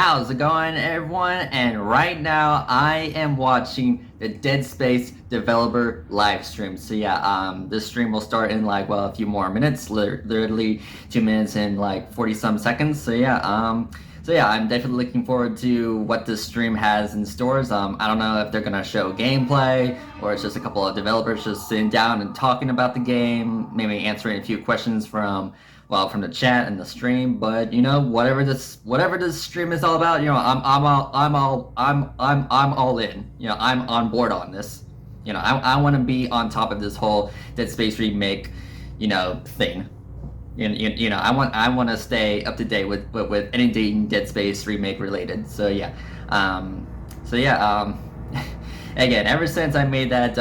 How's it going, everyone? And right now, I am watching the Dead Space developer live stream. So yeah, this stream will start in like a few more minutes, literally 2 minutes and like 40 some seconds. So yeah, I'm definitely looking forward to what this stream has in stores. I don't know if they're gonna show gameplay or it's just a couple of developers just sitting down and talking about the game, maybe answering a few questions from the chat and the stream. But you know, whatever this stream is all about, you know, I'm all in. You know, I'm on board on this. You know, I want to be on top of this whole Dead Space remake, you know, thing. You know, I want to stay up to date with anything Dead Space remake related. So yeah, so yeah, again, ever since I made that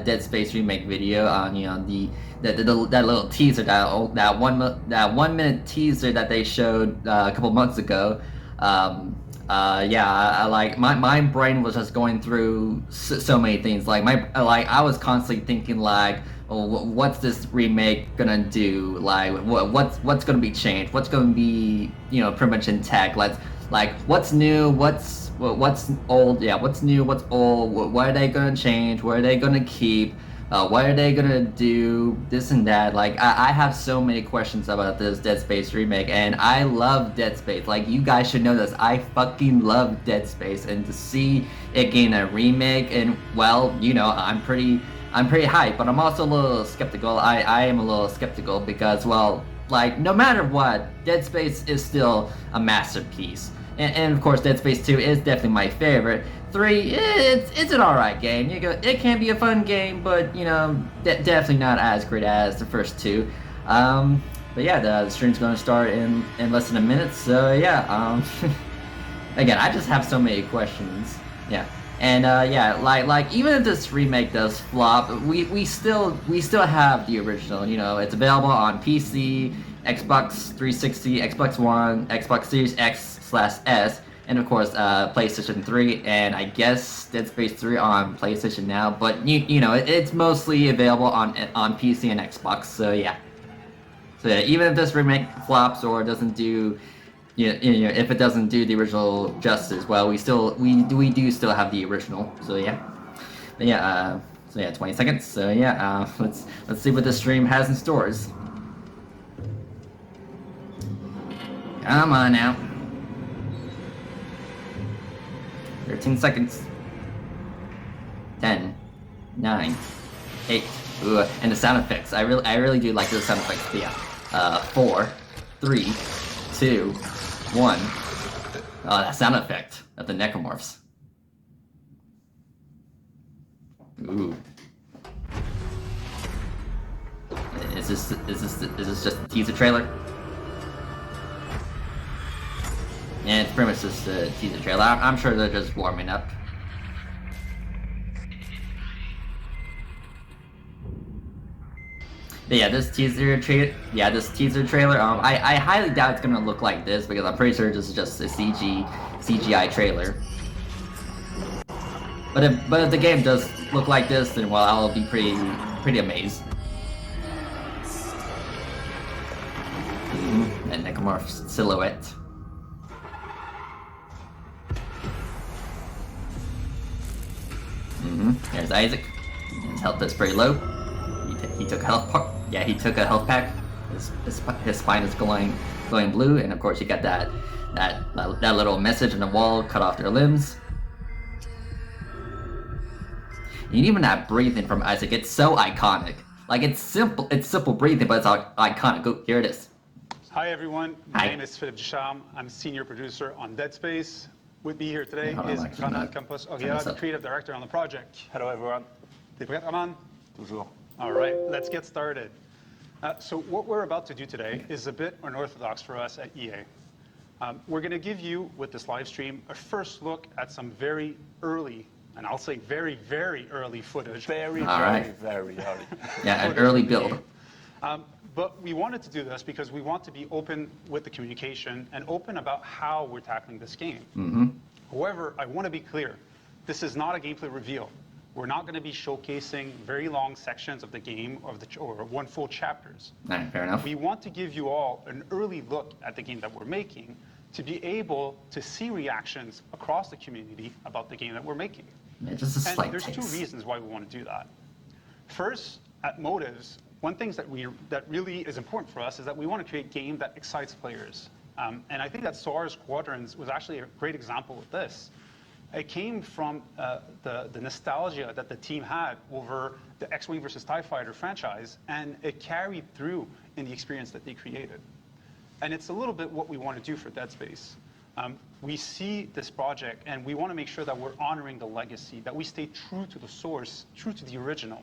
Dead Space remake video on, you know, that little teaser, that 1 minute teaser that they showed a couple months ago, yeah, I like my brain was just going through so many things. Like I was constantly thinking like, oh, what's this remake gonna do? Like what's gonna be changed? What's gonna be, you know, pretty much intact? Like what's new? What's old? Yeah, what's new? What's old? What are they gonna change? What are they gonna keep? What are they gonna do? This and that. Like I have so many questions about this Dead Space remake, and I love Dead Space. Like, you guys should know this. I fucking love Dead Space, and to see it getting a remake, and well, you know, I'm pretty hyped, but I'm also a little skeptical. I am a little skeptical because, well, like, no matter what, Dead Space is still a masterpiece. And of course, Dead Space 2 is definitely my favorite. 3, it's an alright game. It can be a fun game, but, you know, definitely not as great as the first two. But yeah, the stream's going to start in less than a minute, so yeah, again, I just have so many questions. Yeah. And yeah, like even if this remake does flop, we still have the original. You know, it's available on PC, Xbox 360, Xbox One, Xbox Series X/S, and of course PlayStation 3, and I guess Dead Space 3 on PlayStation now. But you know, it's mostly available on PC and Xbox. So yeah. So yeah, even if this remake flops or doesn't do, you know, if it doesn't do the original justice, well, we do still have the original. So yeah, but yeah, so yeah, 20 seconds. So yeah, let's see what this stream has in stores. Come on now. 13 seconds. 10, 9, 8. Ooh, and the sound effects. I really do like the sound effects. But yeah, 4, 3, 2, 1. Oh, that sound effect of the necromorphs. Ooh. Is this just a teaser trailer? Yeah, it's pretty much just a teaser trailer. I'm sure they're just warming up. But yeah, this teaser trailer, I highly doubt it's gonna look like this because I'm pretty sure this is just a CGI trailer. But if the game does look like this, then well, I'll be pretty amazed. And necromorph silhouette. There's Isaac. His health is pretty low. He took a health pack. Yeah, he took a health pack. His spine is glowing blue, and of course you got that little message on the wall: cut off their limbs. And even that breathing from Isaac, it's so iconic. Like, it's simple breathing, but it's iconic. Oh, here it is. Hi everyone, my name is Philippe Ducharme. I'm senior producer on Dead Space. With me here today is Ronan Campos Oguera, the creative director on the project. Hello everyone. T'es prêt, Ronan? Toujours. All right, let's get started. So what we're about to do today is a bit unorthodox for us at EA. We're going to give you, with this live stream, a first look at some very early, and I'll say very, very early footage. Very early. Yeah, an early build. But we wanted to do this because we want to be open with the communication and open about how we're tackling this game. However, I want to be clear. This is not a gameplay reveal. We're not going to be showcasing very long sections of the game or one full chapters. Fair enough. We want to give you all an early look at the game that we're making to be able to see reactions across the community about the game that we're making. Yeah, just a slight And there's taste. 2 reasons why we want to do that. First, at Motives, one thing that really is important for us is that we want to create a game that excites players. And I think that SARS Squadrons was actually a great example of this. It came from the nostalgia that the team had over the X-Wing versus TIE Fighter franchise, and it carried through in the experience that they created. And it's a little bit what we want to do for Dead Space. We see this project, and we want to make sure that we're honoring the legacy, that we stay true to the source, true to the original.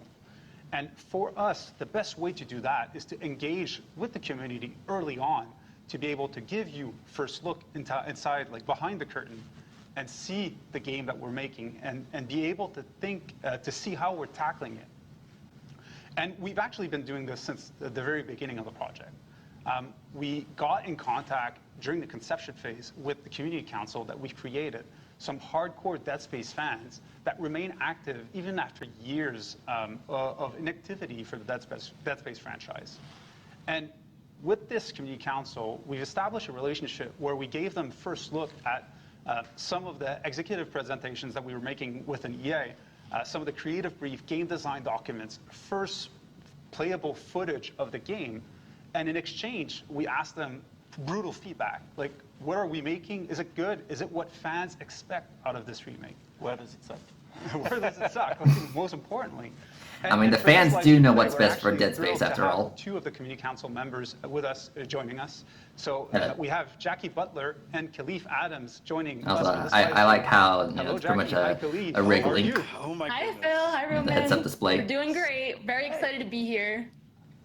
And for us, the best way to do that is to engage with the community early on, to be able to give you first look inside, like behind the curtain, and see the game that we're making, and be able to think, to see how we're tackling it. And we've actually been doing this since the very beginning of the project. We got in contact during the conception phase with the community council that we've created, some hardcore Dead Space fans that remain active even after years of inactivity for the Dead Space franchise. And with this community council, we've established a relationship where we gave them first look at some of the executive presentations that we were making within EA, some of the creative brief, game design documents, first playable footage of the game. And in exchange, we asked them brutal feedback, like, what are we making? Is it good? Is it what fans expect out of this remake? Where does it suck? Where does it suck? Most importantly. I mean, the fans do know what's best for Dead Space, after all. 2 of the community council members with us, joining us. So we have Jackie Butler and Khalif Adams joining us. I like how Hello, it's pretty much Jackie. a rig How are link. you? Oh my Hi goodness. Phil, hi Roman. The heads-up display. We're doing great. Very excited to be here.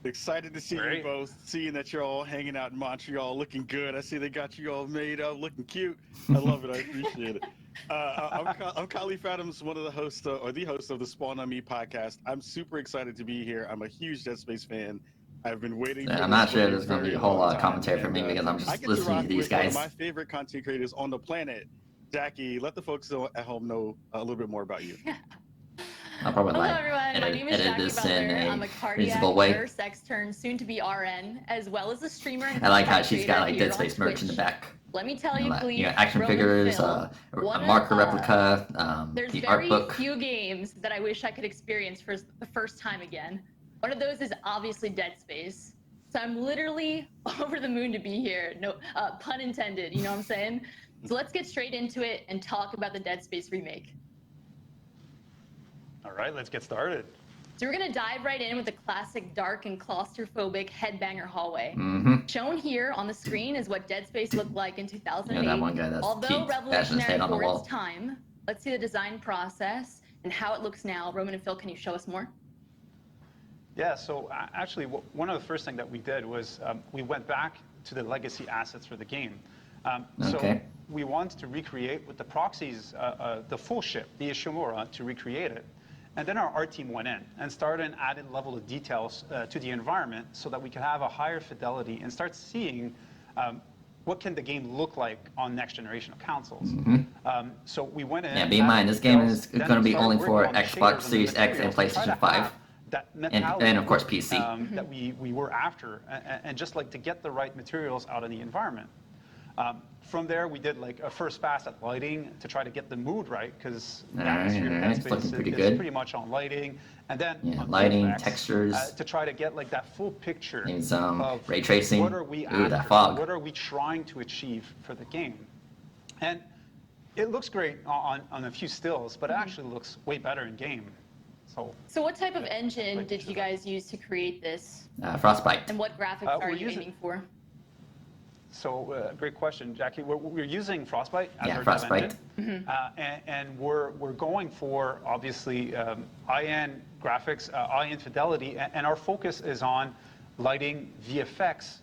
Excited to see you Great. both, seeing that you're all hanging out in Montreal looking good. I see they got you all made up, looking cute. I love it. I appreciate it. I'm Khalif Adams, one of the hosts, or the host of the Spawn on Me podcast. I'm super excited to be here. I'm a huge Dead Space fan. I've been waiting for I'm this not sure for there's going to be a very whole long lot of time. commentary from me And, because I'm I just get listening rock to these with one guys. of my favorite content creators on the planet, Jackie. Let the folks at home know a little bit more about you. I'll probably Hello like everyone, my name is edit Jackie this Butler. in I'm a a cardiac reasonable way. nurse extern, soon to be RN, as well as a streamer and I like how content she's got like creator Dead here on Space merch in the Twitch. back. Let me tell you, please, Action Roman figures, Phil, a one marker of, replica, there's the art very book. few games that I wish I could experience for the first time again. One of those is obviously Dead Space. So I'm literally over the moon to be here. No pun intended, you know what I'm saying? So let's get straight into it and talk about the Dead Space remake. All right, let's get started. So we're gonna dive right in with the classic dark and claustrophobic headbanger hallway. Mm-hmm. Shown here on the screen is what Dead Space looked like in 2008. Yeah, that one guy that's Although bashing his revolutionary head on the for wall. its time, let's see the design process and how it looks now. Roman and Phil, can you show us more? Yeah, so actually, one of the first things that we did was we went back to the legacy assets for the game. So Okay. we wanted to recreate with the proxies, the full ship, the Ishimura, to recreate it. And then our art team went in and started an added level of details to the environment so that we could have a higher fidelity and start seeing what can the game look like on next generation of consoles. So we went in. Yeah, bear in mind, this game is then going to be started only working for on the Xbox shaders and Series the X and materials to try PlayStation to 5. have that metallic And of course look, PC. that we were after, and just like to get the right materials out of the environment. From there, we did like a first pass at lighting to try to get the mood right, because the atmosphere of Dead it's looking Space pretty is good. pretty much on lighting, and then Yeah, on lighting, effects, textures. to try to get like that full picture Maybe some of ray tracing. what are we Ooh, that after, fog. what are we trying to achieve for the game. And it looks great on a few stills, but it actually looks way better in game. So what type of engine did you guys use to create this? Frostbite. And what graphics are we're you using- aiming for? So great question, Jackie. We're using Frostbite as Yeah, our Frostbite. dev engine. And we're going for, obviously, high-end graphics, high-end fidelity, and our focus is on lighting, VFX,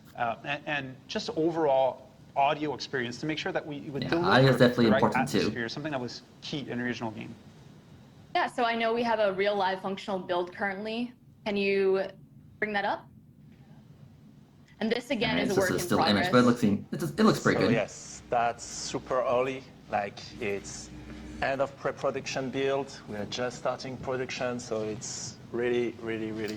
and just overall audio experience to make sure that we would deliver audio is definitely the right important too. atmosphere, something that was key in the original game. Yeah, so I know we have a real live functional build currently. Can you bring that up? And this again Alright, is a so work it's in still progress. image, but it looks pretty So good. yes, that's super early. Like it's end of pre-production build. We are just starting production, so it's really.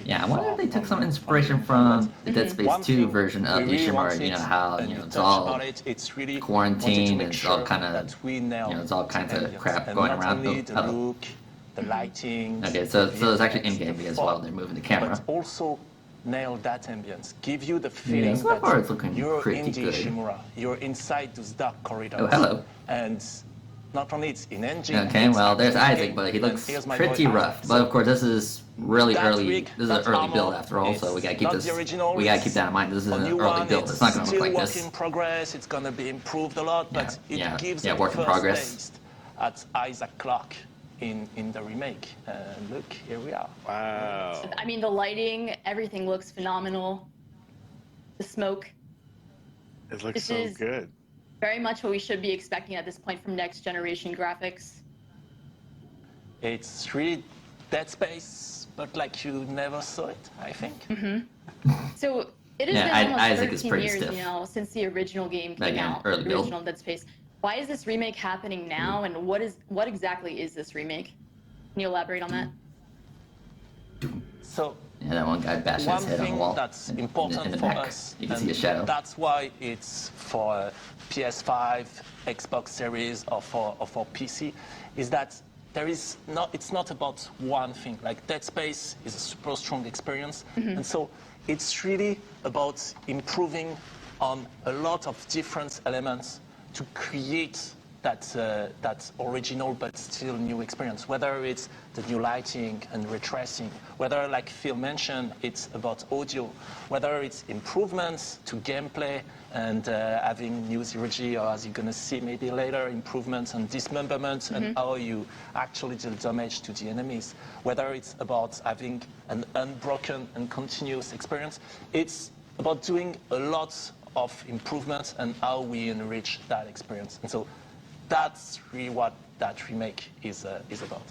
Yeah, I wonder far if they took some from inspiration the from the Dead One Space 2 thing version of we really Ishimura, wanted, you know, how, and you you know, it's touched all about it, it's really wanted to quarantine make and it's all sure kind of, that we nail you know, there's all the kinds of ambience, crap and going not around. only the Oh, look, the lighting. okay, the so it's actually VFX, in-game the as fog, well. They're moving the camera. but also nail that ambience. Give you the Yeah, feeling so far it's that looking you're pretty in the good. Ishimura, you're inside those dark corridors. Oh, hello. And not only it's in engine. Okay, it's well, there's actually Isaac, game. but he And looks here's my pretty boy, rough. Isaac. But So of course, this is really that early. rig, This is an that early build armor, after all, so we it's gotta keep not this. the original, We gotta it's keep that in mind. This is a an new early one, build. It's not gonna look still like work this. in progress. It's gonna be improved a lot, but Yeah, it gives yeah, a work in first progress. taste at Isaac Clarke in the remake. And look, here we are. Wow. I mean, the lighting, everything looks phenomenal. The smoke, It looks This so is- good. very much what we should be expecting at this point from next generation graphics. It's really Dead Space, but like you never saw it, I think. So it has Yeah, been almost Isaac is 13 pretty years, stiff. you know, since the original game came Again, out, early the build. original Dead Space. Why is this remake happening now, and what exactly is this remake? Can you elaborate on that? So Yeah, that one guy bashing one his head on the thing wall. that's in important the for neck. us, You can and see a shadow. that's why it's for PS5, Xbox Series, or for PC, is that it's not about one thing. Like Dead Space is a super strong experience, and so it's really about improving on a lot of different elements to create that original but still new experience. Whether it's the new lighting and ray tracing, whether, like Phil mentioned, it's about audio, whether it's improvements to gameplay and having new zero-G, or as you're gonna see maybe later, improvements on dismemberment and how you actually deal damage to the enemies. Whether it's about having an unbroken and continuous experience, it's about doing a lot of improvements and how we enrich that experience. And so that's really what that remake is about.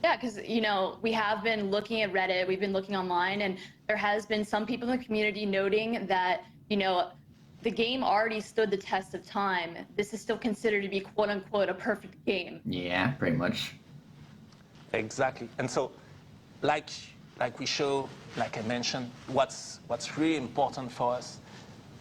Yeah, because, you know, we have been looking at Reddit, we've been looking online, and there has been some people in the community noting that, you know, the game already stood the test of time. This is still considered to be, quote unquote, a perfect game. Yeah, pretty much. Exactly. And so, like we show, like I mentioned, what's really important for us,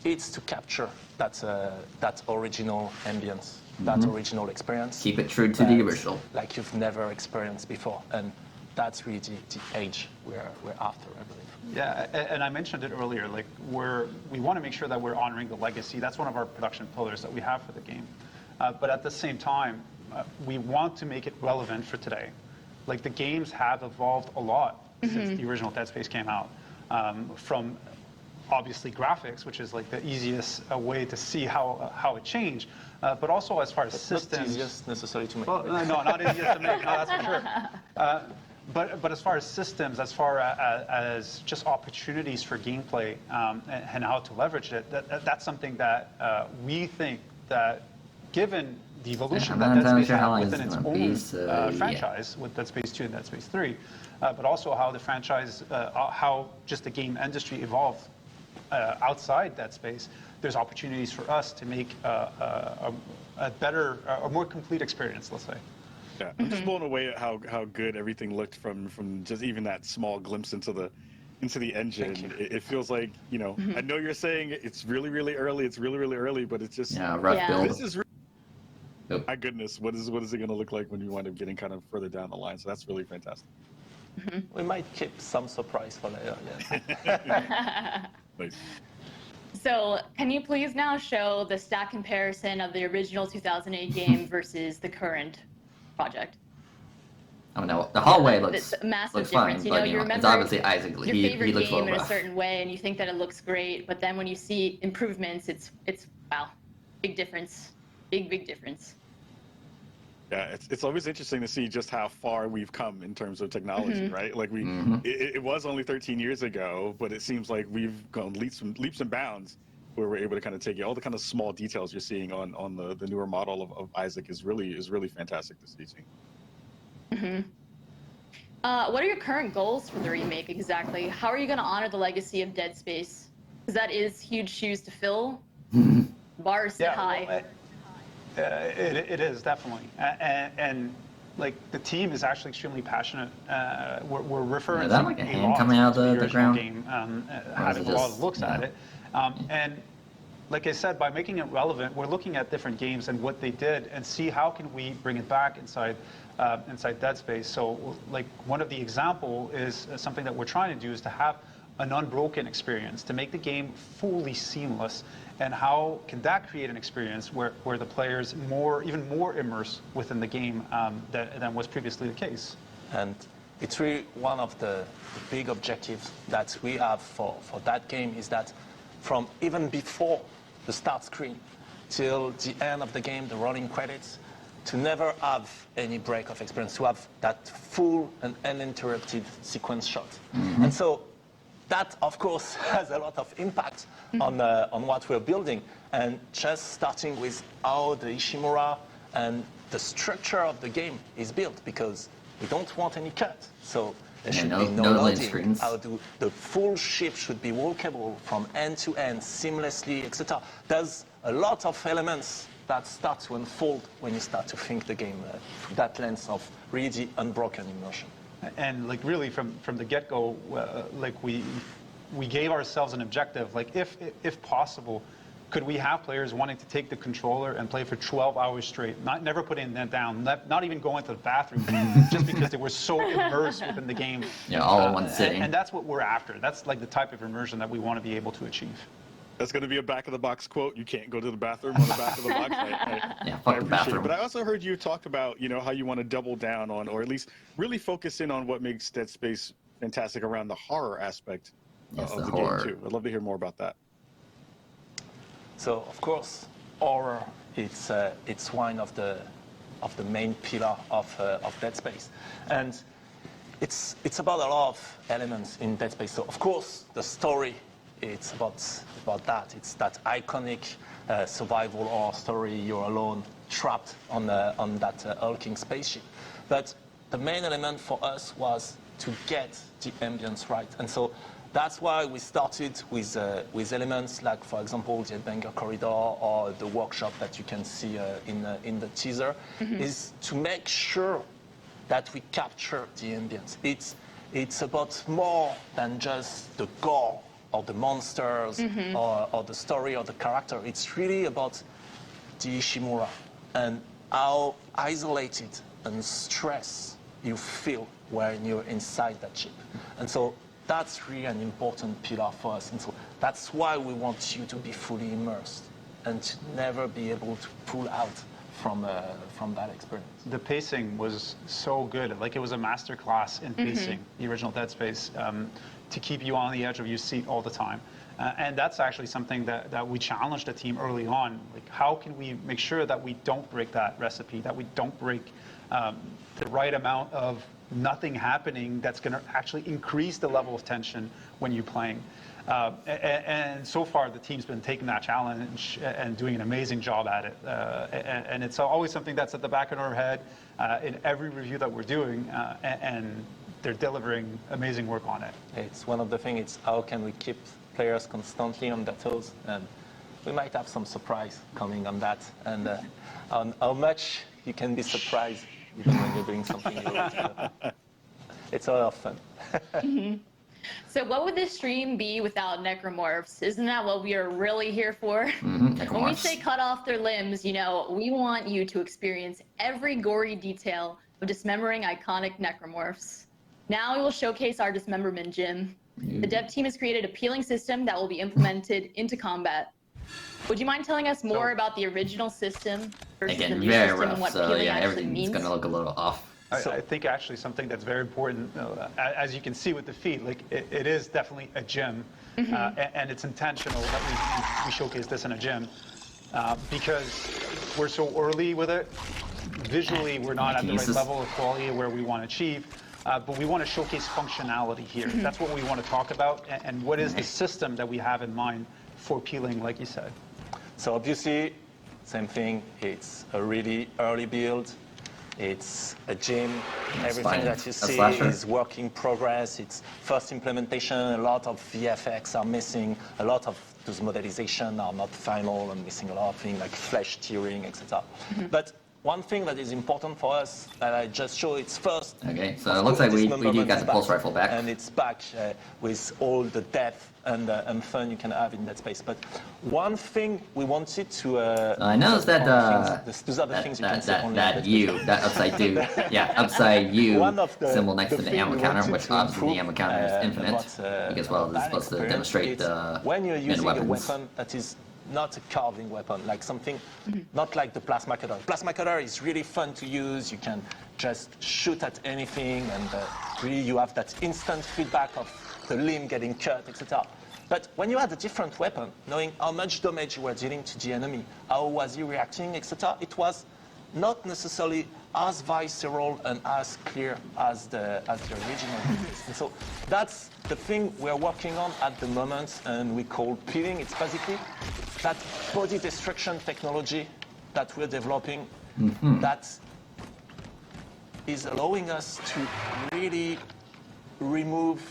it's to capture that original ambience, that original experience. Keep it true to the that, original. like you've never experienced before, and that's really the age we're after, I believe. Yeah, and I mentioned it earlier, like we want to make sure that we're honoring the legacy. That's one of our production pillars that we have for the game. But at the same time, we want to make it relevant for today. Like, the games have evolved a lot since the original Dead Space came out. From obviously graphics, which is like the easiest way to see how it changed, but also as far as systems. Not easiest necessarily to make. Well, no, not easiest to make. No, that's for sure. But as far as systems, as far as just opportunities for gameplay and how to leverage it, that's something that we think that, given the evolution Yeah, that I'm Dead not entirely Space sure how had long within it's its gonna be, own so, yeah. franchise, with Dead Space 2 and Dead Space 3, but also how the franchise, how just the game industry evolved outside Dead Space, there's opportunities for us to make a better, a more complete experience, let's say. Yeah, I'm just blown away at how good everything looked from just even that small glimpse into the engine. Thank you. It feels like, you know, I know you're saying it's really early, but it's just Yeah, rough Yeah. build. this is Oh. my goodness, what is it going to look like when you wind up getting kind of further down the line? So that's really fantastic. We might keep some surprise for later. Yes. Nice. So can you please now show the stat comparison of the original 2008 game versus the current project? I mean, the hallway It's looks a massive looks difference. fine, You but know, you you know, it's remember obviously Isaac. your He favorite looks a game little in a rough. certain way, and you think that it looks great, but then when you see improvements, it's wow, big difference, big difference. Yeah, it's always interesting to see just how far we've come in terms of technology, right? Like it was only 13 years ago, but it seems like we've gone leaps and bounds where we're able to kind of take all the kind of small details you're seeing on the newer model of Isaac is really fantastic to see. What are your current goals for the remake exactly? How are you going to honor the legacy of Dead Space? Because that is huge shoes to fill. Bar is set high. Well, it is definitely, and like the team is actually extremely passionate. We're referring Is that to like a a hand lot coming out to of the original ground? game, Or is having it a lot just- of looks yeah. at it, and like I said, by making it relevant, we're looking at different games and what they did, and see how can we bring it back inside Dead Space. So, like one of the example is something that we're trying to do is to have an unbroken experience, to make the game fully seamless. And how can that create an experience where the players even more immersed within the game than was previously the case? And it's really one of the big objectives that we have for that game is that from even before the start screen till the end of the game, the rolling credits, to never have any break of experience, to have that full and uninterrupted sequence shot. And so that, of course, has a lot of impact on what we're building. And just starting with how the Ishimura and the structure of the game is built, because we don't want any cut. So there should be no loading loading. screens. How the full ship should be walkable from end to end, seamlessly, etc. There's a lot of elements that start to unfold when you start to think the game through that lens of really unbroken immersion. And like really from the get-go, like we gave ourselves an objective. Like if possible, could we have players wanting to take the controller and play for 12 hours straight, never putting that down, not even going to the bathroom, just because they were so immersed within the game. Yeah, all in one sitting. And that's what we're after. That's like the type of immersion that we want to be able to achieve. That's going to be a back-of-the-box quote. You can't go to the bathroom on the back of the box. Yeah, I fuck the appreciate bathroom. it. But I also heard you talk about, how you want to double down on, or at least really focus in on what makes Dead Space fantastic around the horror aspect Yes, of the the horror. game too. I'd love to hear more about that. So of course, horror it's one of the main pillar of Dead Space, and it's about a lot of elements in Dead Space. So of course, the story, it's about that. It's that iconic survival horror story. You're alone, trapped on that hulking spaceship. But the main element for us was to get the ambience right, and so that's why we started with elements like, for example, the Headbanger Corridor or the workshop that you can see in the teaser, is to make sure that we capture the ambience. It's about more than just the gore or the monsters or the story or the character. It's really about the Ishimura and how isolated and stressed you feel when you're inside that ship. And so that's really an important pillar for us. And so that's why we want you to be fully immersed and to never be able to pull out from that experience. The pacing was so good. Like it was a master class in pacing, the original Dead Space, to keep you on the edge of your seat all the time. And that's actually something that we challenged the team early on. Like, how can we make sure that we don't break that recipe, that we don't break the right amount of nothing happening that's going to actually increase the level of tension when you're playing. And so far, the team's been taking that challenge and doing an amazing job at it. And it's always something that's at the back of our head in every review that we're doing, and they're delivering amazing work on it. It's one of the things, it's how can we keep players constantly on their toes, and we might have some surprise coming on that, and on how much you can be surprised even when you're doing something new. It's a lot of fun. So what would this stream be without necromorphs? Isn't that what we are really here for? When we Necromorphs. say cut off their limbs, we want you to experience every gory detail of dismembering iconic necromorphs. Now we will showcase our dismemberment gym. The dev team has created a peeling system that will be implemented into combat. Would you mind telling us more about the original system versus the Again, new very system rough, and what so peeling yeah, actually everything's means? gonna look a little off. I think actually something that's very important, as you can see with the feed, like it is definitely a gym, and it's intentional that we showcase this in a gym, because we're so early with it. Visually, we're not at the right level of quality where we want to achieve, but we want to showcase functionality here. That's what we want to talk about, and what is the system that we have in mind for peeling, like you said. So obviously, same thing, it's a really early build. It's a gym. Everything fine. that you A see slasher. is work in progress. It's first implementation. A lot of VFX are missing. A lot of those modelizations are not final and missing a lot of things like flesh tearing, etc. But one thing that is important for us that I just show, it's first. Okay, so it looks like we do got the pulse rifle back. And it's back with all the depth and fun you can have in that space. But one thing we wanted to... I noticed that those are the things you can see only that upside U one of the, symbol next to the thing ammo we counter, wanted which to obviously the improve, ammo counter is infinite, because well, it's supposed to demonstrate the when you're using a weapons. weapon that is not a carving weapon, like something, not like the plasma cutter. Plasma cutter is really fun to use. You can just shoot at anything, and really you have that instant feedback of the limb getting cut, etc. But when you had a different weapon, knowing how much damage you were dealing to the enemy, how was he reacting, etc., it was not necessarily as visceral and as clear as the original. And so that's the thing we're working on at the moment, and we call peeling. It's basically that body destruction technology that we're developing that is allowing us to really remove,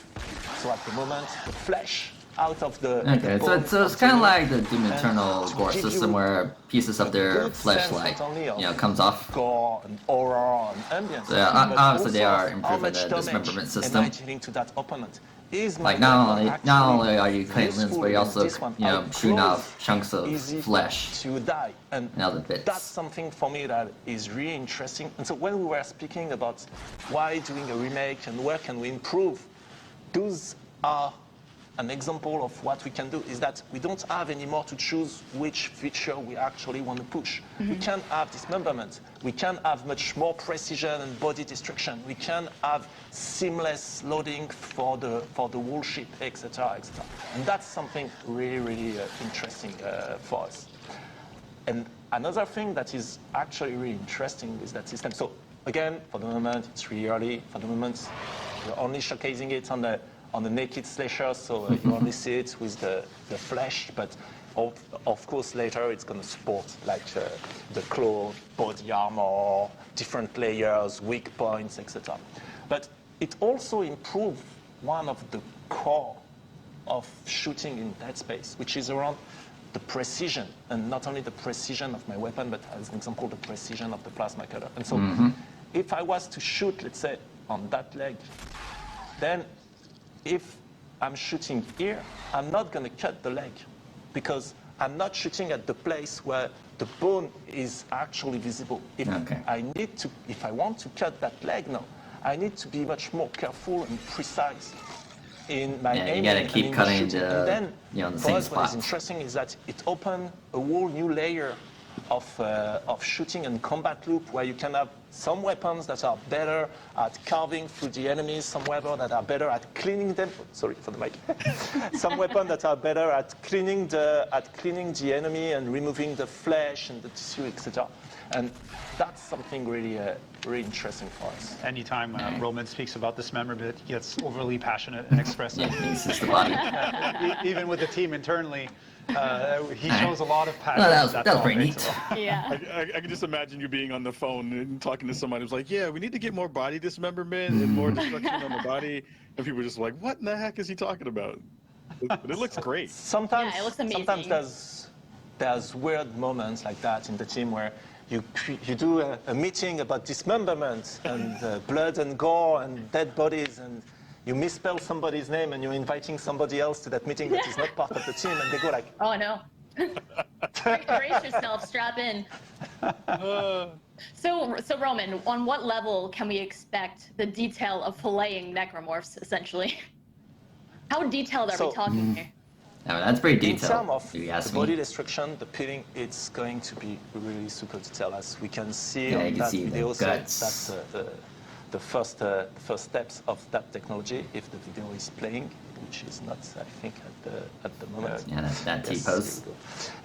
so at the moment, the flesh out of the Okay, bone so it's of kind of the like the Doom Eternal to gore give system you where pieces of their good flesh, sense like, not only of comes off. gore and aura and ambience. So, yeah, but obviously they also are how improving much the damage dismemberment am I system. dealing to that opponent? Is my Like not weapon only are you actually cutting limbs, but you're useful in also this one? How shooting close off chunks of is it flesh to die? And other bits. that's something for me that is really interesting. And so when we were speaking about why doing a remake and where can we improve, those are an example of what we can do is that we don't have anymore to choose which feature we actually want to push. We can have dismemberment. We can have much more precision and body destruction. We can have seamless loading for the whole ship, etc., etc. And that's something really, really interesting for us. And another thing that is actually really interesting is that system. So again, for the moment, it's really early. For the moment, we're only showcasing it on the naked slasher, so you only see it with the flesh, but of course later it's going to support like the claw, body armor, different layers, weak points, etc. But it also improved one of the core of shooting in Dead Space, which is around the precision, and not only the precision of my weapon, but as an example, the precision of the plasma cutter. And so if I was to shoot, let's say, on that leg, then if I'm shooting here, I'm not going to cut the leg because I'm not shooting at the place where the bone is actually visible. If I want to cut that leg now, I need to be much more careful and precise in my aiming. You gotta keep cutting and then the for same us, what is spot. interesting is that it opened a whole new layer of shooting and combat loop where you can have some weapons that are better at carving through the enemies, some weapons that are better at cleaning them. Sorry for the mic. Some weapons that are better at cleaning the enemy and removing the flesh and the tissue, etc. And that's something really, really interesting for us. Anytime Roman speaks about dismemberment, he gets overly passionate and expressive. Yeah, it's just the body. Even with the team internally, he shows a lot of passion. Well, that was pretty neat. Yeah. I can just imagine you being on the phone and talking to somebody who's like, yeah, we need to get more body dismemberment and more destruction on the body. And people are just like, what in the heck is he talking about? But it looks great. Sometimes, Yeah, it looks amazing. sometimes there's weird moments like that in the team where you do a meeting about dismemberment and blood and gore and dead bodies, and you misspell somebody's name and you're inviting somebody else to that meeting that is not part of the team, and they go like, Oh no. Brace yourself, strap in. So Roman, on what level can we expect the detail of filleting necromorphs, essentially? How detailed are we talking here? No, that's pretty in detailed. terms of if you the ask body me. destruction, the peeling, it's going to be really super detailed, as we can see Yeah, you on can that see the video. So guts. that's the first steps of that technology, if the video is playing, which is not, I think, at the moment. Yeah, that Yes, T-pose. here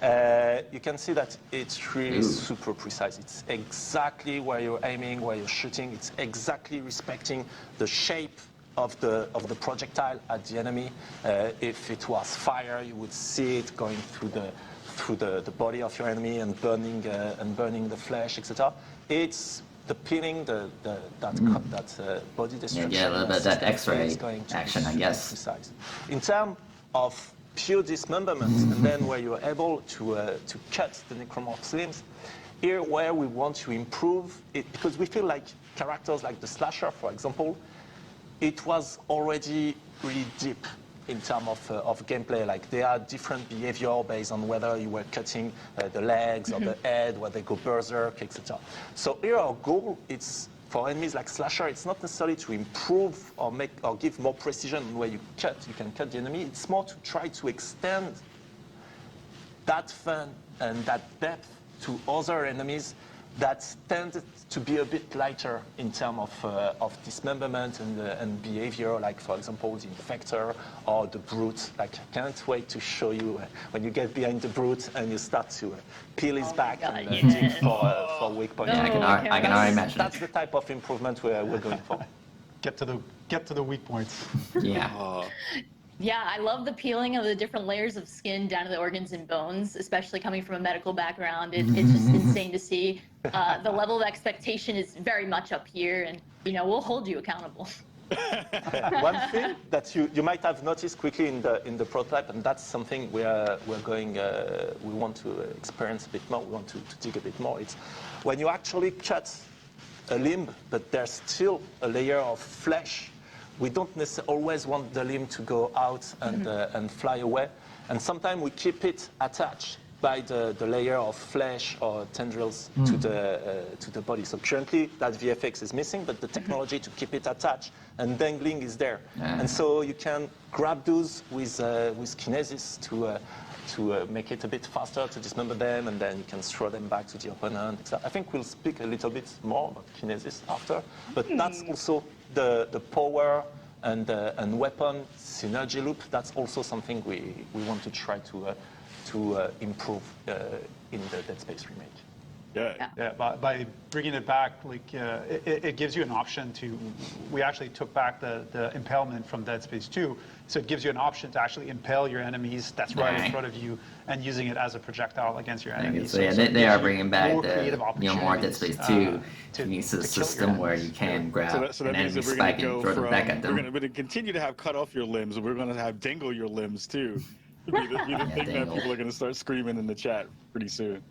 we go. You can see that it's really Ooh. super precise. It's exactly where you're aiming, where you're shooting. It's exactly respecting the shape of the projectile at the enemy. If it was fire, you would see it going through the body of your enemy and burning the flesh, etc. It's the peeling, that body destruction. Yeah, a little bit of that system X-ray is going to be action, I super guess. precise. In terms of pure dismemberment, and then where you're able to cut the necromorph's limbs, here where we want to improve it, because we feel like characters like the slasher, for example, it was already really deep in terms of gameplay. Like there are different behavior based on whether you were cutting the legs or the head, where they go berserk, etc. So here our goal is for enemies like slasher, it's not necessarily to improve or make or give more precision where you cut. You can cut the enemy. It's more to try to extend that fun and that depth to other enemies that tend to be a bit lighter in terms of dismemberment and behavior, like for example the Infector or the Brute. Like I can't wait to show you when you get behind the Brute and you start to peel his back God, and yes. dig for weak points. Yeah, I can already imagine That's it. the type of improvement we're going for. Get to the weak points. Yeah. Yeah, I love the peeling of the different layers of skin down to the organs and bones, especially coming from a medical background. It's just insane to see. The level of expectation is very much up here, and we'll hold you accountable. One thing that you might have noticed quickly in the prototype, and that's something we want to experience a bit more. We want to dig a bit more. It's when you actually cut a limb, but there's still a layer of flesh. We don't necessarily always want the limb to go out and fly away. And sometimes we keep it attached by the layer of flesh or tendrils to the body. So currently that VFX is missing, but the technology to keep it attached and dangling is there. And so you can grab those with kinesis to make it a bit faster to dismember them, and then you can throw them back to the opponent. I think we'll speak a little bit more about kinesis after, but that's also the power and weapon synergy loop. That's also something we want to try to improve in the Dead Space remake. Yeah, by bringing it back, like it gives you an option to. We actually took back the impalement from Dead Space 2, so it gives you an option to actually impale your enemies that's right in front of you and using it as a projectile against your enemies. So yeah, they are bringing back the more Dead Space 2 kinesis system where you can grab So an that means enemy that we're spike going and to throw go them back at from, them. we're going to continue to have cut off your limbs, and we're going to have dangle your limbs too. Be the thing that dangle. people are going to start screaming in the chat pretty soon.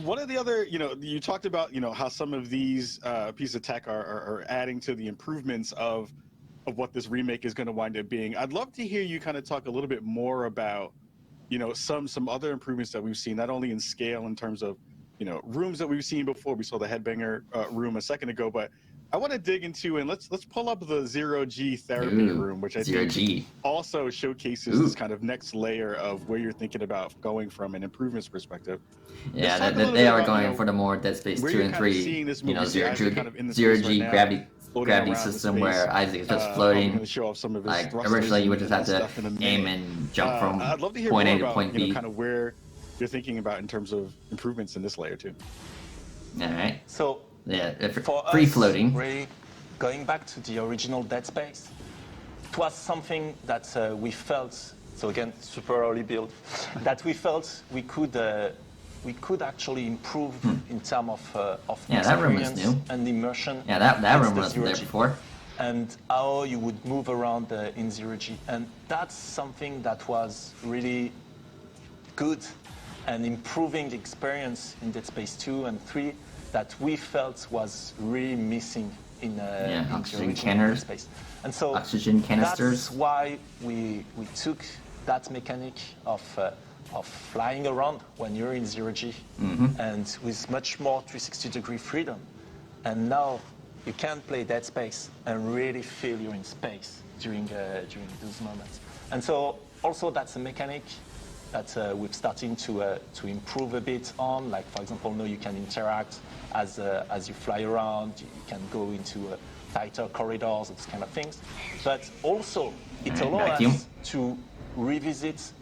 One of the other, you talked about, how some of these pieces of tech are adding to the improvements of what this remake is going to wind up being. I'd love to hear you kind of talk a little bit more about, some other improvements that we've seen, not only in scale in terms of, rooms that we've seen before. We saw the headbanger room a second ago, but I want to dig into, and let's pull up the zero-G therapy room, which I think also showcases this kind of next layer of where you're thinking about going from an improvements perspective. Yeah, they are going for the more Dead Space 2 and 3, zero-G gravity system where Isaac is just floating. Like originally you would just have to aim and jump from I'd love to hear point more A to about, point B. kind of where you're thinking about in terms of improvements in this layer too. All right. So yeah, for free us, floating. Really, going back to the original Dead Space, it was something that we felt. So again, super early build, that we felt we could actually improve in terms of that room was experience new. and immersion. Yeah, that room the wasn't there 0G. before. And how you would move around in zero-G. And that's something that was really good and improving the experience in Dead Space 2 and 3 that we felt was really missing in the oxygen original canners, Dead Space. And so oxygen canisters. That's why we took that mechanic of flying around when you're in zero-G and with much more 360-degree freedom. And now you can play Dead Space and really feel you're in space during those moments. And so also that's a mechanic that we've starting to improve a bit on. Like for example, now you can interact as you fly around. You can go into tighter corridors, those kind of things. But also it allows us to revisit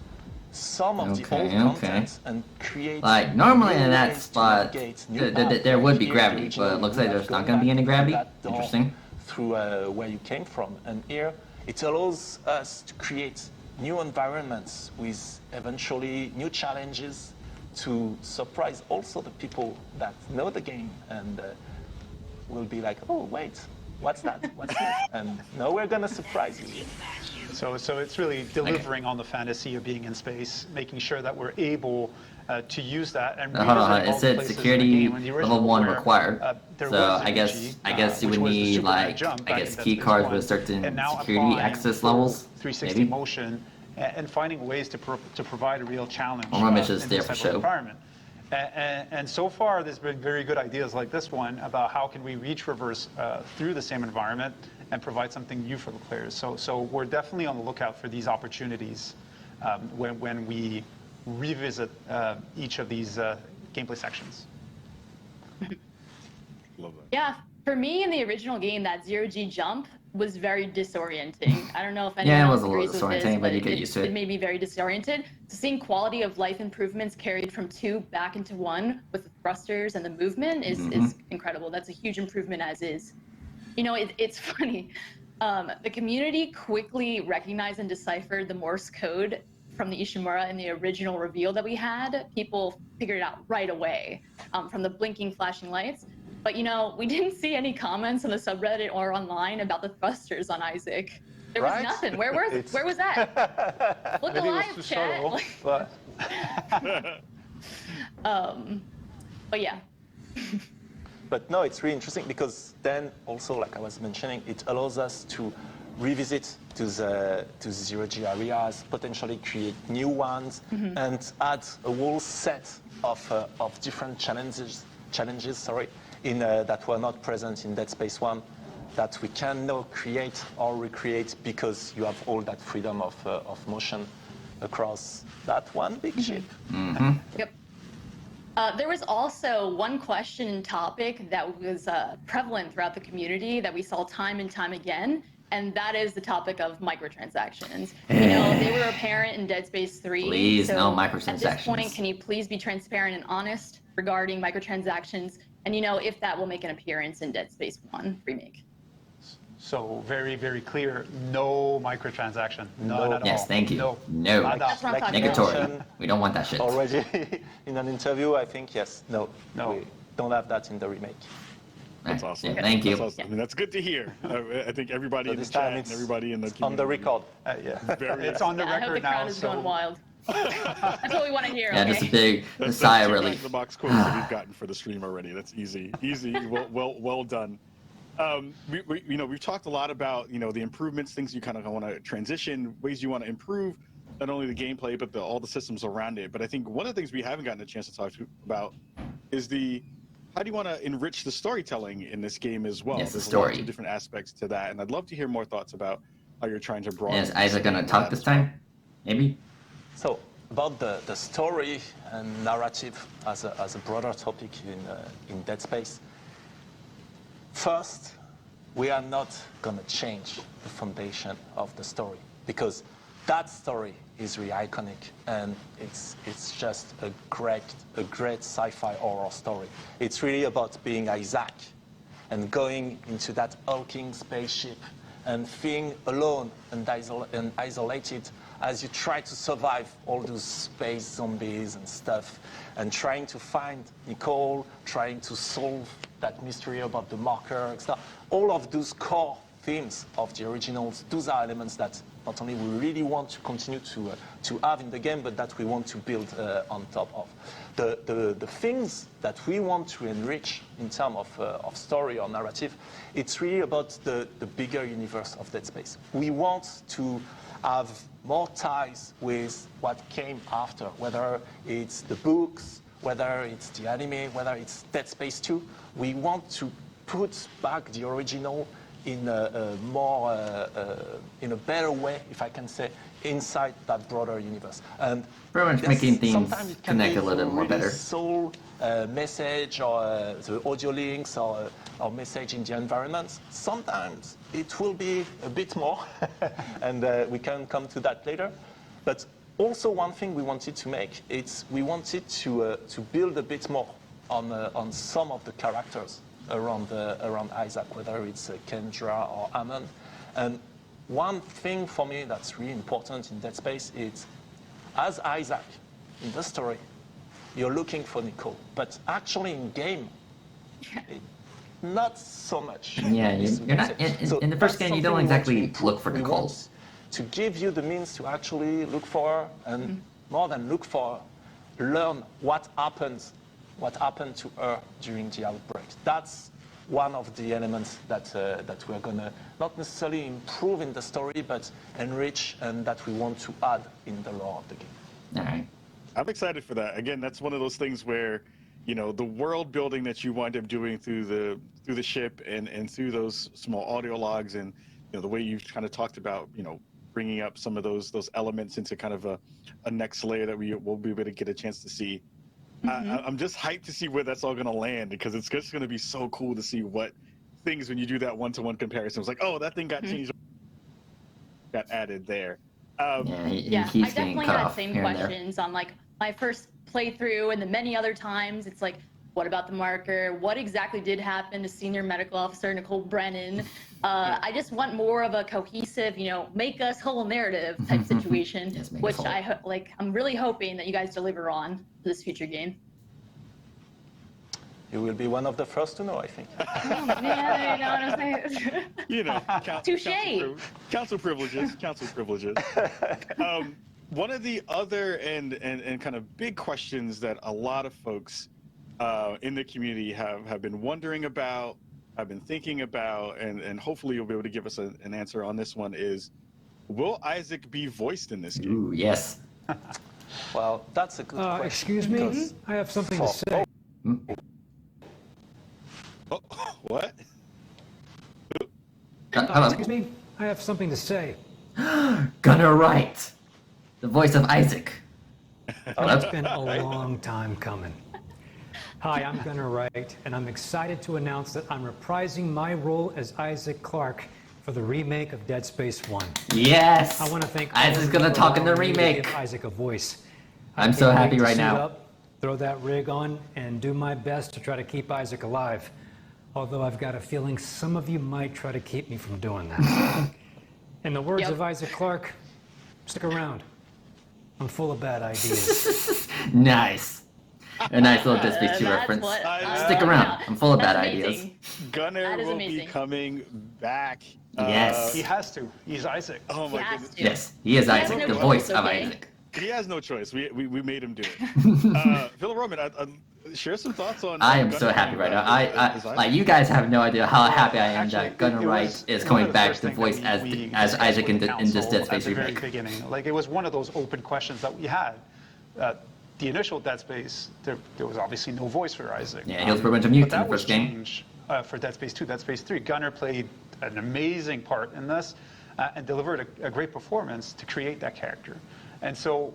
some of the old content and create. Like normally in that spot, there would be gravity, but it looks like there's not going to be any gravity. Interesting. Through where you came from, and here it allows us to create new environments with eventually new challenges to surprise also the people that know the game and will be like, oh wait, what's that? What's that? And no, we're gonna surprise you. So it's really delivering on the fantasy of being in space, making sure that we're able to use that and Hold on, revisit all it the said places in the security game. In the original, level 1 where, required. there So was I guess you which would was the need Superman like jump back in Dead key Space cards 1, with certain and now security applying access full levels. 360 Maybe. motion and finding ways to provide a real challenge Or maybe it's in just this there for type of show. environment. And so far, there's been very good ideas like this one about how can we retraverse through the same environment and provide something new for the players. So we're definitely on the lookout for these opportunities when we revisit each of these gameplay sections. Love that. Yeah, for me in the original game, that zero-G jump was very disorienting. I don't know if anyone Yeah, it else was a little agrees with this, disorienting, but you get used to it. It made me very disoriented. Seeing quality of life improvements carried from 2 back into 1 with the thrusters and the movement is incredible. That's a huge improvement as is. You know, it's funny. The community quickly recognized and deciphered the Morse code from the Ishimura in the original reveal that we had. People figured it out right away from the blinking, flashing lights. But, you know, we didn't see any comments on the subreddit or online about the thrusters on Isaac. There was nothing. Where was that? Look Maybe it was alive, too chat. subtle, but But yeah. But no, it's really interesting because then also, like I was mentioning, it allows us to revisit to the zero-G areas, potentially create new ones, and add a whole set of different challenges, that were not present in Dead Space 1, that we can now create or recreate because you have all that freedom of motion across that one big ship. Yep. There was also one question and topic that was prevalent throughout the community that we saw time and time again, and that is the topic of microtransactions. You know, they were apparent in Dead Space 3. Please, so no at this microtransactions. point, can you please be transparent and honest regarding microtransactions, and you know, if that will make an appearance in Dead Space 1 Remake? so very, very clear, no microtransaction, none at all. Yes, thank you. No. No. Nada. That's what I'm talking about. Negatory. We don't want that shit. Already in an interview, I think, yes, no, No. we don't have that in the remake. That's Right. awesome. Yeah, thank you. That's awesome. I mean, that's good to hear. I think everybody So in the this chat time and it's everybody in the on the community- record. Yeah. Very It's on the I hope record the crowd now. is going wild. That's what we want to hear. Yeah, okay? just a big That's sigh of two relief. the box quotes that we've gotten for the stream already. That's easy, well done. We've talked a lot about the improvements, things you kind of want to transition, ways you want to improve, not only the gameplay but all the systems around it. But I think one of the things we haven't gotten a chance to talk about is how do you want to enrich the storytelling in this game as well? Yes, the There's lots story. of different aspects to that, and I'd love to hear more thoughts about how you're trying to broaden. Is Isaac gonna talk this time? Maybe? So about the story and narrative as a broader topic in Dead Space. First, we are not gonna change the foundation of the story because that story is really iconic and it's just a great sci-fi horror story. It's really about being Isaac and going into that hulking spaceship and feeling alone and isolated as you try to survive all those space zombies and stuff, and trying to find Nicole, trying to solve that mystery about the marker, etc. All of those core themes of the originals, those are elements that not only we really want to continue to have in the game, but that we want to build on top of. The things that we want to enrich in terms of story or narrative, it's really about the bigger universe of Dead Space. We want to have more ties with what came after, whether it's the books, whether it's the anime, whether it's Dead Space 2. We want to put back the original in a more, in a better way, if I can say, inside that broader universe. And Pretty much yes, making things sometimes it can connect be a little bit more really better. soul message or the audio links or message in the environment. Sometimes it will be a bit more, and we can come to that later. But also one thing we wanted to make, we wanted to build a bit more on some of the characters around Isaac, whether it's Kendra or Hammond. And one thing for me that's really important in Dead Space is, as Isaac in the story, you're looking for Nicole, but actually in game, not so much. Yeah, you're not in the first game. You don't exactly look for the cold. To give you the means to actually look for, and more than look for, learn what happened to her during the outbreak. That's one of the elements that we're gonna not necessarily improve in the story, but enrich, and that we want to add in the lore of the game. All right. I'm excited for that. Again, that's one of those things where, you know, the world building that you wind up doing through the ship and through those small audio logs, and you know the way you've kind of talked about, you know, bringing up some of those elements into kind of a next layer that we'll be able to get a chance to see. I'm just hyped to see where that's all going to land, because it's just going to be so cool to see what things, when you do that one-to-one comparison, it's like, oh, that thing got changed, got added there. He I keeps getting definitely cut had off same here and there. questions on like my first playthrough and the many other times. It's like, what about the marker? What exactly did happen to Senior Medical Officer Nicole Brennan? I just want more of a cohesive, you know, make us whole narrative type situation, Yes, make us which whole. I'm really hoping that you guys deliver on for this future game. You will be one of the first to know, I think. Oh, man, you know what I'm saying? You know, Touché. council privileges. One of the other and kind of big questions that a lot of folks in the community have been wondering about, have been thinking about, and hopefully you'll be able to give us an answer on this one is, will Isaac be voiced in this game? Ooh, yes. Well, that's a good question. Excuse me, I have something to say. Oh, what? Hello. Excuse me, I have something to say. Gunnar Wright, the voice of Isaac. It's been a long time coming. Hi, I'm Gunnar Wright, and I'm excited to announce that I'm reprising my role as Isaac Clarke for the remake of Dead Space 1. Yes. I want to thank all Isaac's of you gonna for talk in the allowing me to remake. give Isaac a voice. I'm I so can't wait happy to right suit now. up, throw that rig on, and do my best to try to keep Isaac alive. Although I've got a feeling some of you might try to keep me from doing that. In the words Yep. of Isaac Clarke, stick around. I'm full of bad ideas. Nice. A nice little Dead Space 2 That's reference. what Stick around. I'm full of That's bad amazing. ideas. Gunnar That is will be amazing. coming back. Yes. He has to. He's Isaac. Oh He my has goodness. to. Yes, he is has Isaac, no the choice, voice of okay? Isaac. He has no choice. We made him do it. Phil Roman, share some thoughts on. I am Gunnar so happy right now. as Isaac. Like you guys have no idea how happy I am Actually, that Gunnar it Wright was is one coming of the back first to things that voice we as discussed Isaac in with this council Dead Space at the very remake. beginning. Like, it was one of those open questions that we had. The initial Dead Space, there was obviously no voice for Isaac. Yeah, he was pretty much a mute But in the that was first game. changed for Dead Space 2, Dead Space 3. Gunnar played an amazing part in this and delivered a great performance to create that character. And so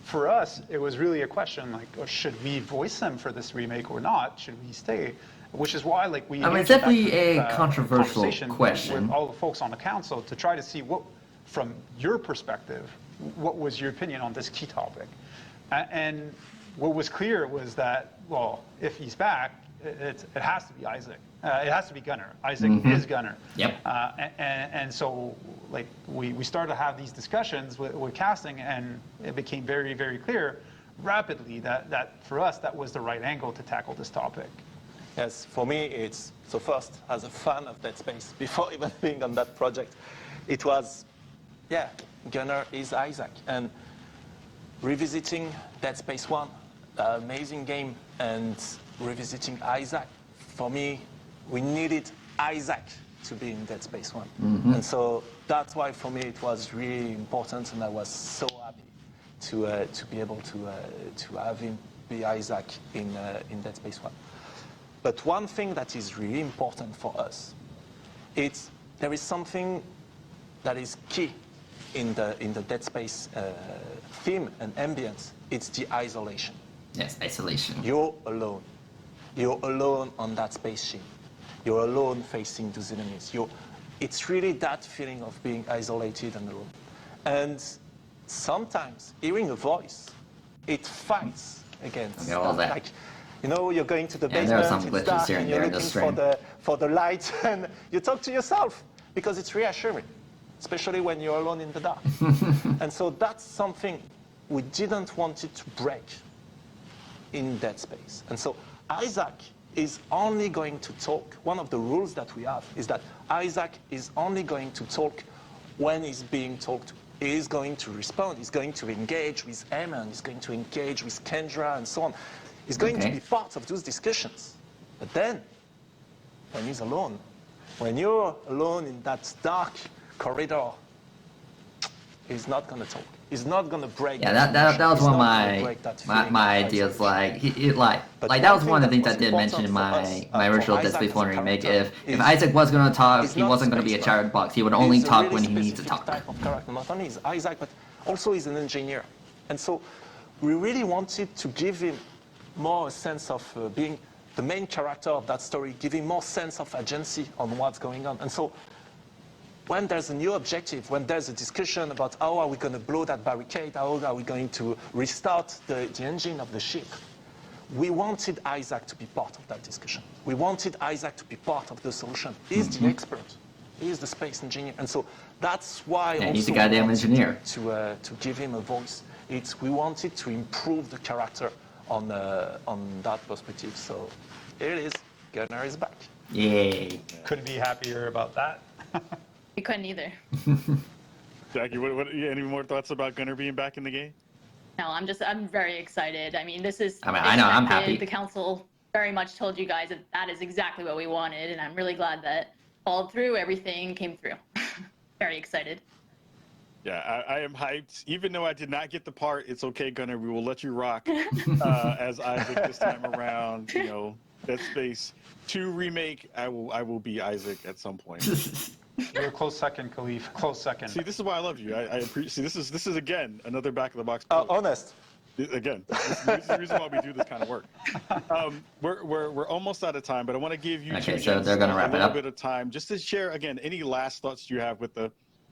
for us, it was really a question like, oh, should we voice him for this remake or not? Should we stay? Which is why, like, we I mean, it's engaged in definitely that, a controversial conversation question. with all the folks on the council to try to see what, from your perspective, what was your opinion on this key topic? And what was clear was that, well, if he's back, it has to be Isaac. It has to be Gunnar. Isaac is Gunnar. Yep. And so, like, we started to have these discussions with casting, and it became very, very clear rapidly that for us, that was the right angle to tackle this topic. Yes, for me, it's, so first, as a fan of Dead Space, before even being on that project, it was, yeah, Gunnar is Isaac. And revisiting Dead Space 1, amazing game, and revisiting Isaac, for me, we needed Isaac to be in Dead Space 1. And so that's why, for me, it was really important, and I was so happy to be able to have him be Isaac in Dead Space 1. But one thing that is really important for us, there is something that is key in the Dead Space theme and ambience. It's the isolation. Yes, isolation. You're alone. You're alone on that spaceship. You're alone facing those enemies. It's really that feeling of being isolated and alone. And sometimes hearing a voice, it fights against all that. Like, you know, you're going to the Yeah, there are some basement, it's glitches dark, here and and you're there in the looking stream. for the light, and you talk to yourself because it's reassuring, especially when you're alone in the dark. And so that's something we didn't want it to break in Dead Space. And so Isaac is only going to talk, one of the rules that we have is that Isaac is only going to talk when he's being talked to. He is going to respond, he's going to engage with Eamon, he's going to engage with Kendra and so on. He's going to be part of those discussions. But then, when he's alone, when you're alone in that dark corridor, he's not going to talk. He's not going to break. Yeah, that was one of my ideas. Like that was one of the things I did mention in my original Dead Space 1 remake. If Isaac was going to talk, he wasn't going to be a chatterbox. He would only talk when he needs to talk. Type of character. Not only is Isaac, but also he's an engineer, and so we really wanted to give him more a sense of being the main character of that story, give him more sense of agency on what's going on, and so. When there's a new objective, when there's a discussion about how are we going to blow that barricade, how are we going to restart the engine of the ship, we wanted Isaac to be part of that discussion. We wanted Isaac to be part of the solution. He's the expert. He's the space engineer. And so that's why he's the goddamn engineer. To give him a voice. We wanted to improve the character on that perspective. So here it is. Gunnar is back. Yay. Couldn't be happier about that. We couldn't either. Jackie, any more thoughts about Gunnar being back in the game? No, I'm very excited. I mean, this is. I know, I'm happy. The council very much told you guys that is exactly what we wanted, and I'm really glad that followed through. Everything came through. Very excited. Yeah, I am hyped. Even though I did not get the part, it's okay, Gunnar. We will let you rock as Isaac this time around. You know, Dead Space 2 remake. I will be Isaac at some point. You're a close second, Khalif. Close second. See, this is why I love you. I appreciate. See, this is again another back of the box. Honest. Again, this is the reason why we do this kind of work. We're almost out of time, but I want to give you so they're gonna wrap a it up. little bit of time just to share again any last thoughts you have with the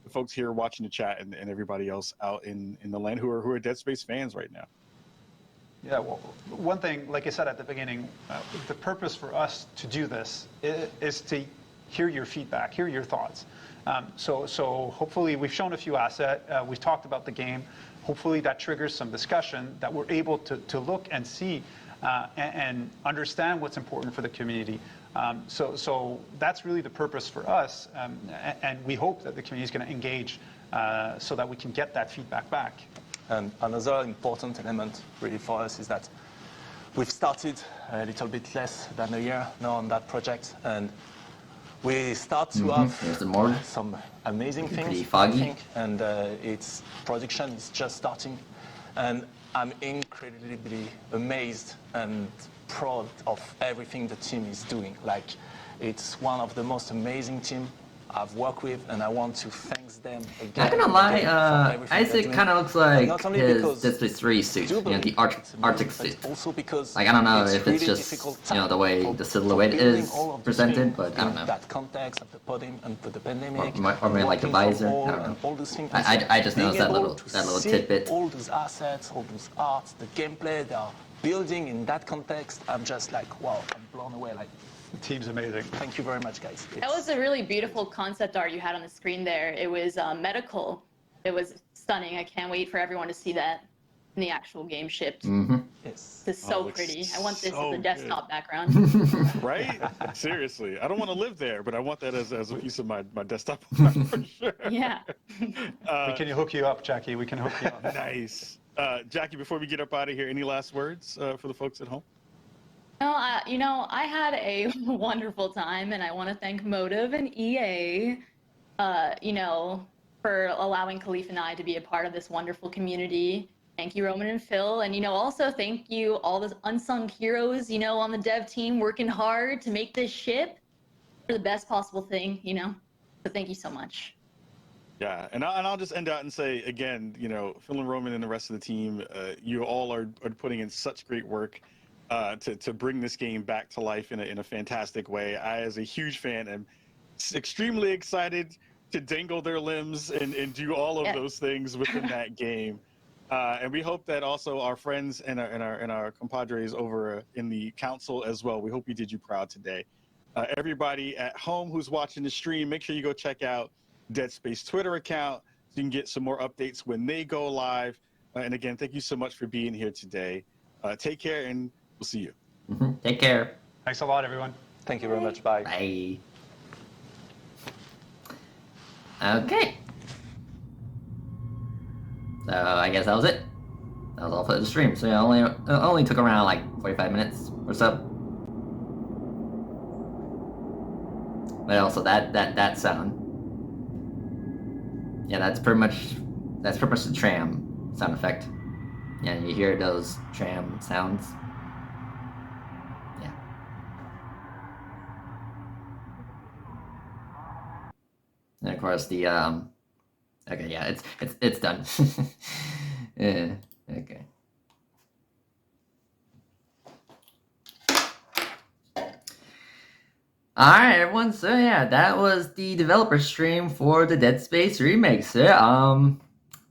folks here watching the chat and everybody else out in the land who are Dead Space fans right now. Yeah, well, one thing, like I said at the beginning, the purpose for us to do this is to hear your feedback, hear your thoughts. So hopefully we've shown a few assets. We've talked about the game. Hopefully that triggers some discussion that we're able to look and see and understand what's important for the community. So that's really the purpose for us. And we hope that the community is going to engage so that we can get that feedback back. And another important element really for us is that we've started a little bit less than a year now on that project, and we start to have some amazing things, I think, and its production is just starting. And I'm incredibly amazed and proud of everything the team is doing. Like, it's one of the most amazing teams I've worked with, and I want to thank them again. Not gonna lie, Isaac kind of looks like his Dead Space 3 suit, you know, the Arctic suit. Also because like, I don't know if it's just, you know, the way the silhouette is presented, but I don't know. That context of the podium and the pandemic, or maybe like the visor, I don't know. all those things. I just noticed that little tidbit. All those assets, all those arts, the gameplay they are building in that context, I'm just like, wow, I'm blown away. Like, the team's amazing. Thank you very much, guys. That was a really beautiful concept art you had on the screen there. It was medical. It was stunning. I can't wait for everyone to see that in the actual game shipped. Yes. This is so pretty. I want this as a desktop background. Right? Seriously. I don't want to live there, but I want that as a piece of my desktop for sure. Yeah. We can hook you up, Jackie. We can hook you up. Nice. Jackie, before we get up out of here, any last words for the folks at home? No, you know, I had a wonderful time, and I want to thank Motive and EA, you know, for allowing Khalif and I to be a part of this wonderful community. Thank you, Roman and Phil. And, you know, also thank you, all those unsung heroes, you know, on the dev team working hard to make this ship for the best possible thing, you know. So thank you so much. Yeah, and I'll just end out and say, again, you know, Phil and Roman and the rest of the team, you all are putting in such great work. To bring this game back to life in a fantastic way. I, as a huge fan, am extremely excited to dangle their limbs and do all of those things within that game. And we hope that also our friends and our compadres over in the council as well. We hope we did you proud today. Everybody at home who's watching the stream, make sure you go check out Dead Space Twitter account so you can get some more updates when they go live. And again, thank you so much for being here today. Take care, and we'll see you. Take care. Thanks a lot, everyone. Thank you very much. Bye. Bye. Okay. So I guess that was it. That was all for the stream. So yeah, it only took around like 45 minutes or so. But also that sound. Yeah, that's pretty much the tram sound effect. Yeah, you hear those tram sounds. Yeah. And of course the okay, yeah, it's done. Yeah, okay. Alright, everyone, so yeah, that was the developer stream for the Dead Space remake. So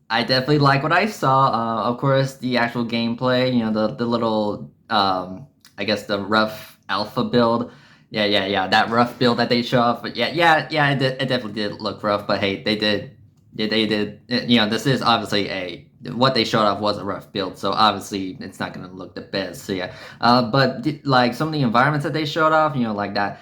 I definitely like what I saw. Of course, the actual gameplay, you know, the little, I guess the rough alpha build. Yeah, that rough build that they show off. But yeah, it definitely did look rough. But hey, they did, you know, this is obviously what they showed off was a rough build, so obviously it's not gonna look the best. So yeah, but like some of the environments that they showed off, you know, like that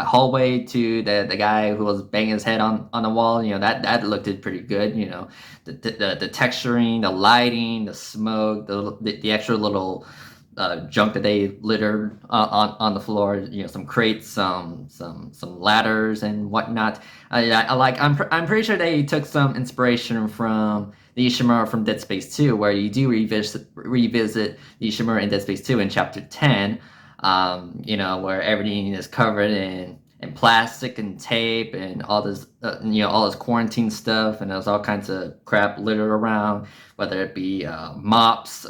hallway to the guy who was banging his head on the wall, you know, that looked pretty good. You know, the texturing, the lighting, the smoke, the extra little junk that they littered on the floor. You know, some crates, some ladders and whatnot. I'm pretty sure they took some inspiration from the Ishimura from Dead Space 2, where you do revisit the Ishimura in Dead Space 2 in Chapter 10. You know, where everything is covered in plastic and tape and all this, you know, all this quarantine stuff, and there's all kinds of crap littered around, whether it be mops,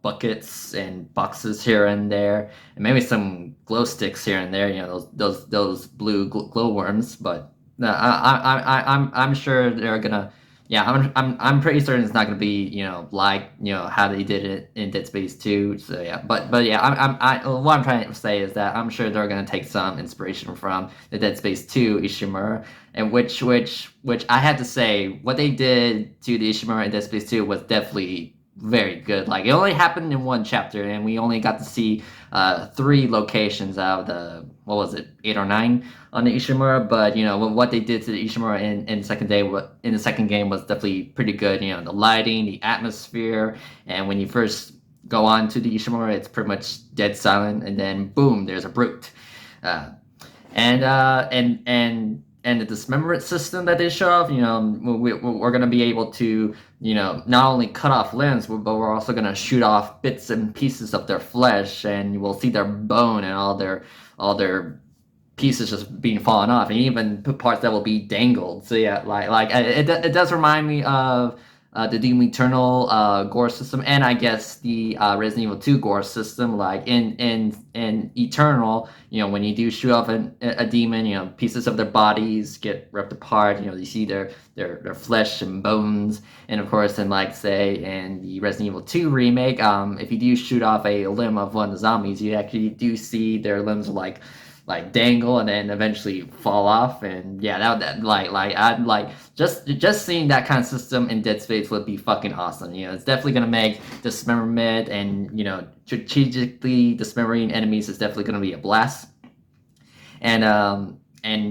buckets, and boxes here and there, and maybe some glow sticks here and there. You know, those blue glowworms. But I'm sure they're gonna. Yeah, I'm pretty certain it's not gonna be, you know, like, you know, how they did it in Dead Space 2. So yeah, but yeah, what I'm trying to say is that I'm sure they're gonna take some inspiration from the Dead Space 2 Ishimura, and which I had to say, what they did to the Ishimura in Dead Space 2 was definitely very good. Like, it only happened in one chapter, and we only got to see 3 locations out of the, what was it, 8 or 9 on the Ishimura. But you know, what they did to the Ishimura in the second game was definitely pretty good. You know, the lighting, the atmosphere, and when you first go on to the Ishimura, it's pretty much dead silent, and then boom, there's a brute. And the dismemberment system that they show off, you know, we're going to be able to, you know, not only cut off limbs, but we're also going to shoot off bits and pieces of their flesh, and you will see their bone and all their pieces just being fallen off, and even parts that will be dangled. So yeah, it does remind me of the Doom Eternal gore system, and I guess the Resident Evil 2 gore system. Like in Eternal, you know, when you do shoot off a demon, you know, pieces of their bodies get ripped apart. You know, you see their flesh and bones. And of course, in, like, say, in the Resident Evil 2 remake, if you do shoot off a limb of one of the zombies, you actually do see their limbs like dangle and then eventually fall off. And yeah, I'd like just seeing that kind of system in Dead Space would be fucking awesome. You know, it's definitely gonna make dismemberment and, you know, strategically dismembering enemies is definitely gonna be a blast. And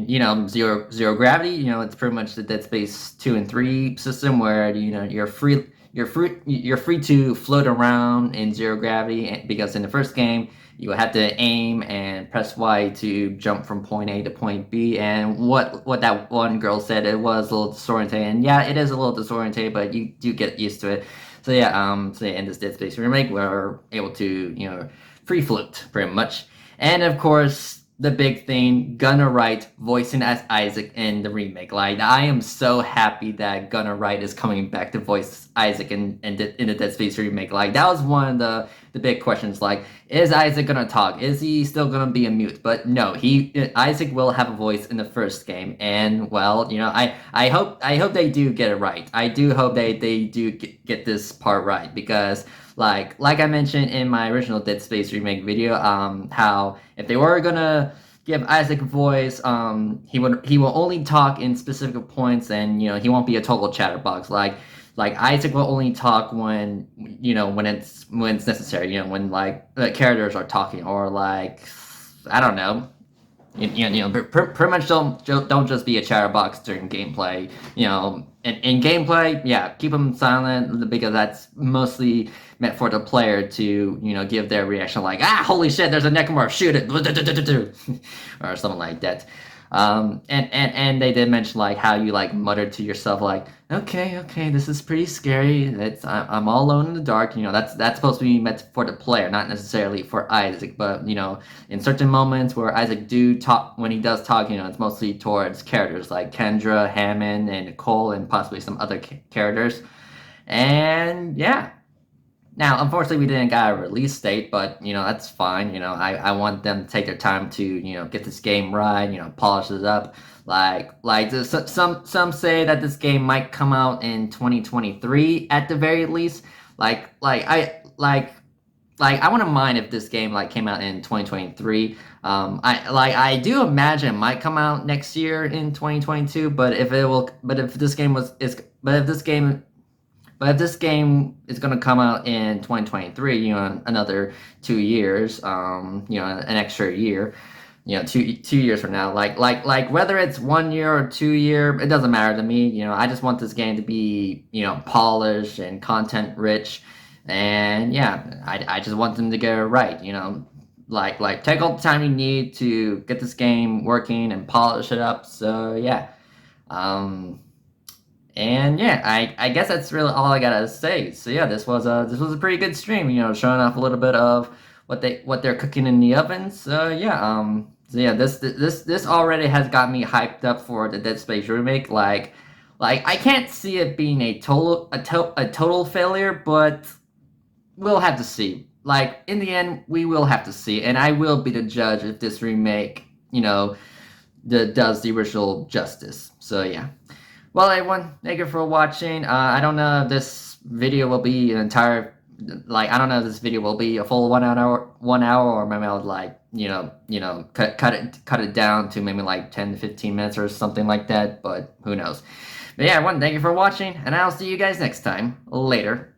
you know, zero gravity, you know, it's pretty much the Dead Space 2 and 3 system, where, you know, you're free to float around in zero gravity, because in the first game you had to aim and press Y to jump from point A to point B. And what that one girl said, it was a little disorientated. And yeah, it is a little disorientated, but you do get used to it. So yeah, in this Dead Space remake, we're able to, you know, free float pretty much. And of course, the big thing, Gunnar Wright voicing as Isaac in the remake. Like, I am so happy that Gunnar Wright is coming back to voice Isaac in the Dead Space remake. Like, that was one of the big questions. Like, is Isaac gonna talk? Is he still gonna be a mute? But no, Isaac will have a voice in the first game. And well, you know, I hope they do get it right. I do hope they do get this part right, because like I mentioned in my original Dead Space remake video, how if they were gonna give Isaac a voice, he will only talk in specific points, and, you know, he won't be a total chatterbox. Like Isaac will only talk when, you know, when it's necessary. You know, when, like, the characters are talking, or like I don't know. Pretty much don't just be a chatterbox during gameplay. In gameplay, yeah, keep them silent because that's mostly meant for the player to give their reaction like, holy shit, there's a necromorph, shoot it, or something like that. And they did mention like how you like muttered to yourself like, okay, this is pretty scary. I'm all alone in the dark. That's supposed to be meant for the player, not necessarily for Isaac. But in certain moments where Isaac when he does talk, it's mostly towards characters like Kendra, Hammond, and Nicole, and possibly some other characters. And yeah. Now, unfortunately, we didn't get a release date, but that's fine. I want them to take their time to get this game right, polish it up. Some say that this game might come out in 2023 at the very least. I wouldn't mind if this game came out in 2023. I do imagine it might come out next year in 2022. But if this game is going to come out in 2023, another 2 years, an extra year, 2 years from now, whether it's 1 year or 2 year, it doesn't matter to me. I just want this game to be, polished and content rich. And yeah, I just want them to get it right, take all the time you need to get this game working and polish it up. So yeah. And yeah, I guess that's really all I gotta say. So yeah, this was a pretty good stream, showing off a little bit of what they're cooking in the oven. So yeah, this already has got me hyped up for the Dead Space remake. Like I can't see it being a total failure, but we'll have to see. In the end, we will have to see, and I will be the judge if this remake, does the original justice. So yeah. Well, everyone, thank you for watching. I don't know if this video will be I don't know if this video will be a full 1 hour, or maybe I'll cut it down to maybe 10 to 15 minutes or something like that, but who knows. But yeah, everyone, thank you for watching, and I'll see you guys next time. Later.